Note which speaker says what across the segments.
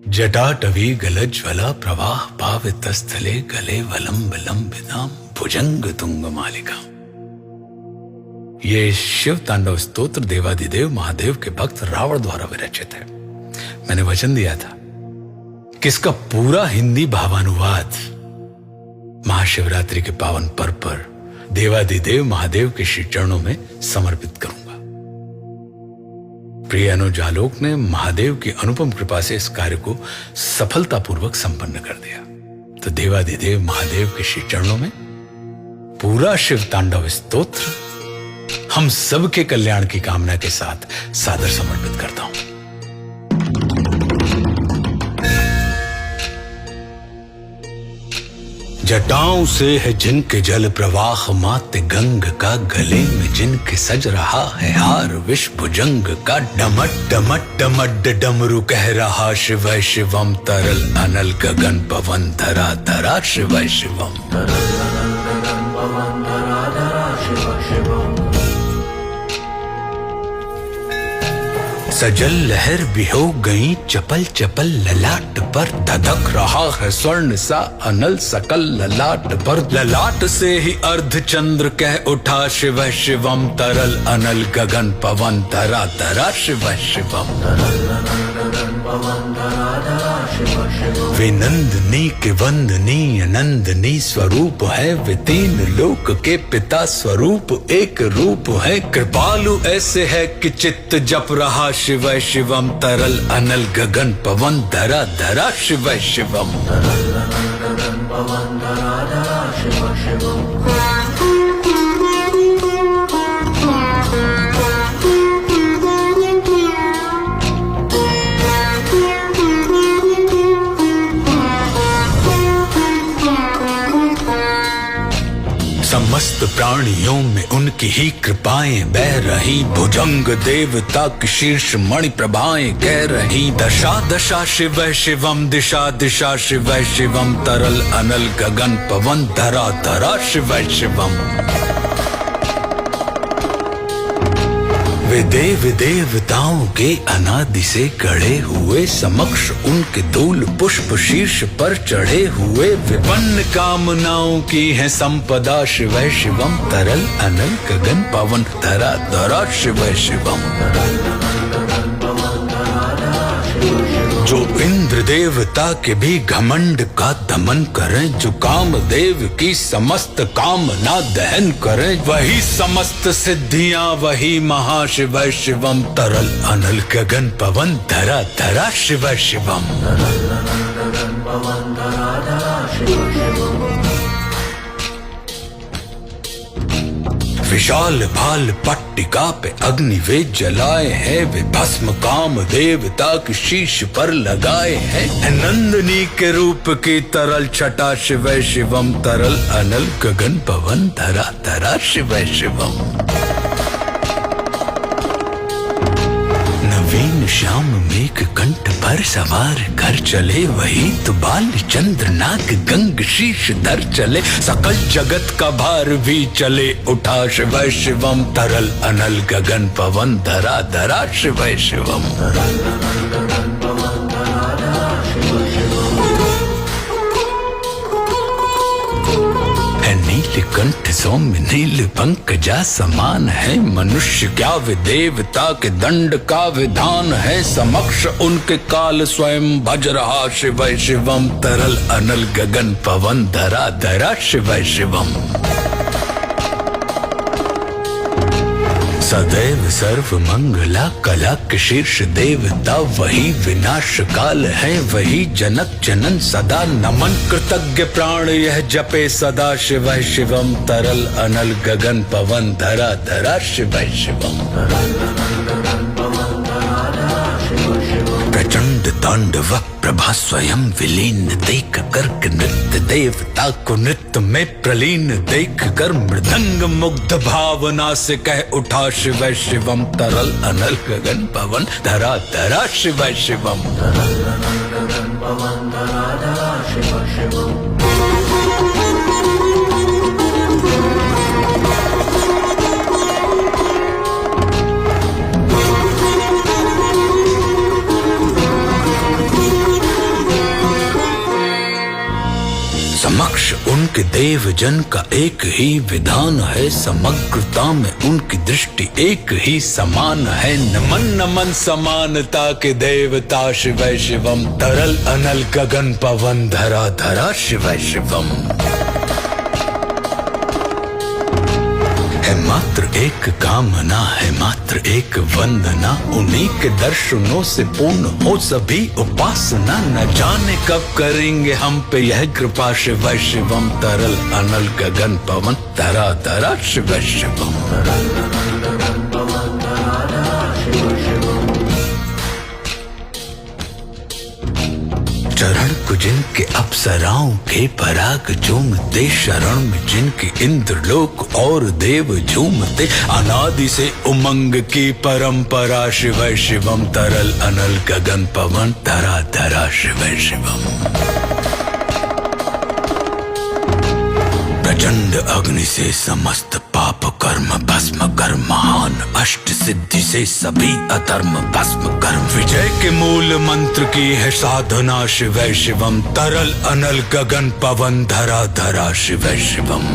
Speaker 1: जटाटवी गलज्ज्वला प्रवाह पावितस्थले गले वलंबिदाम भुजंग तुंग मालिका। ये शिव तांडव स्तोत्र देवादिदेव महादेव के भक्त रावण द्वारा विरचित है। मैंने वचन दिया था कि इसका पूरा हिंदी भावानुवाद महाशिवरात्रि के पावन पर्व पर देवादिदेव महादेव के श्री चरणों में समर्पित करूंगा। प्रिय अनुज आलोक ने महादेव की अनुपम कृपा से इस कार्य को सफलतापूर्वक संपन्न कर दिया। तो देवादिदेव महादेव के श्री चरणों में पूरा शिव तांडव स्तोत्र हम सबके कल्याण की कामना के साथ सादर समर्पित करता हूं। जटाओं से है जिनके जल प्रवाह मात गंग का, गले में जिनके सज रहा है हार विष भुजंग का, डमट डमट डमट डमरू कह रहा शिव शिवम, तरल अनल गगन पवन धरा धरा शिव शिवम। सजल लहर भी हो गई चपल चपल, ललाट पर धधक रहा है स्वर्ण सा अनल सकल ललाट पर, ललाट से ही अर्ध चंद्र कह उठा शिव शिवम, तरल अनल गगन पवन धरा धरा शिव शिवम। वे नंदनी के वंदनी अनंदनी स्वरूप है, वे तीन लोक के पिता स्वरूप एक रूप है, कृपालु ऐसे है कि चित्त जप रहा शिव शिवम, तरल अनल गगन पवन धरा धरा शिव शिवम। समस्त प्राणियों में उनकी ही कृपाएं बह रही, भुजंग देवता की शीर्ष मणि प्रभाएं कह रही, दशा दशा शिव शिवम, दिशा दिशा शिव शिवम, तरल अनल गगन पवन धरा धरा शिव शिवम। वे देव देवताओं के अनादि से गढ़े हुए, समक्ष उनके धूल पुष्प शीर्ष पर चढ़े हुए, विपन्न कामनाओं की है संपदा शिव शिवम, तरल अनल गगन पवन धरा धरा शिव शिवम। जो इंद्र देवता के भी घमंड का दमन करें, जो कामदेव की समस्त कामना दहन करें, वही समस्त सिद्धियां वही महाशिव शिवम, तरल अनल गगन पवन धरा धरा शिव शिवम। विशाल भाल पट्टिका पे अग्नि वे जलाए हैं, वे भस्म काम देवता की शीश पर लगाए हैं, नंदनी के रूप की तरल छटा शिव शिवम, तरल अनल गगन पवन धरा धरा शिव शिवम। नवीन श्याम मेघ कंठ पर सवार कर चले, वही तो बाल चंद्र नाग गंग शीश धर चले, सकल जगत का भार भी चले उठा शिव शिवम, तरल अनल गगन पवन धरा धरा शिव शिवम। नीलकंठ सौम्य नील पंकजा समान है, मनुष्य क्या वे देवता के दंड का विधान है, समक्ष उनके काल स्वयं भज रहा शिव शिवम, तरल अनल गगन पवन धरा धरा शिव शिवम। सदैव सर्व मंगला कला के शीर्ष देवता, वही विनाश काल है वही जनक जनन सदा, नमन कृतज्ञ प्राण यह जपे सदा शिव शिवम, तरल अनल गगन पवन धरा धरा शिव शिवम। प्रचंड तांडव प्रभा स्वयं विलीन देख कर नृत्य देवता को नृत्य में प्रलीन देख कर, मृदंग मुग्ध भावना से कह उठा शिव शिवम, तरल अनल गगन पवन धरा धरा शिव शिवम। समक्ष उनके देव जन का एक ही विधान है, समग्रता में उनकी दृष्टि एक ही समान है। नमन नमन समानता के देवता शिव शिवम, तरल अनल गगन पवन धरा धरा शिव शिवम। है मात्र एक कामना, है मात्र एक वंदना, उन्हीं के दर्शनों से पूर्ण हो सभी उपासना। न जाने कब करेंगे हम पे यह कृपा शिव शिवम, तरल अनल गगन पवन धरा धरा शिव शिवम। चरण को जिनके अप्सराओं के पराग झूमते, शरण में जिनके इंद्रलोक और देव झूमते। अनादि से उमंग की परंपरा शिव शिवम, तरल अनल गगन पवन धरा धरा शिव शिवम। प्रचंड अग्नि से समस्त पाप कर्म भस्म कर, महान अष्ट सिद्धि से सभी अधर्म भस्म कर। विजय के मूल मंत्र की है साधना शिव शिवम, तरल अनल गगन पवन धरा धरा शिव शिवम।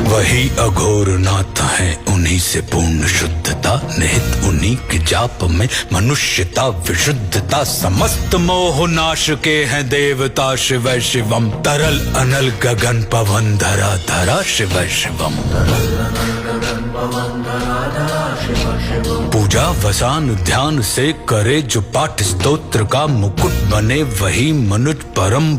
Speaker 1: वही अघोर नाथ है, उन्हीं से पूर्ण शुद्धता, निहित उन्हीं के जाप में मनुष्यता विशुद्धता। समस्त मोह नाश के हैं देवता शिव शिवम, तरल अनल गगन पवन धरा धरा शिव शिवम। पूजा वसान ध्यान से करे जो पाठ स्तोत्र का मुकुट बने, वही मनुज परम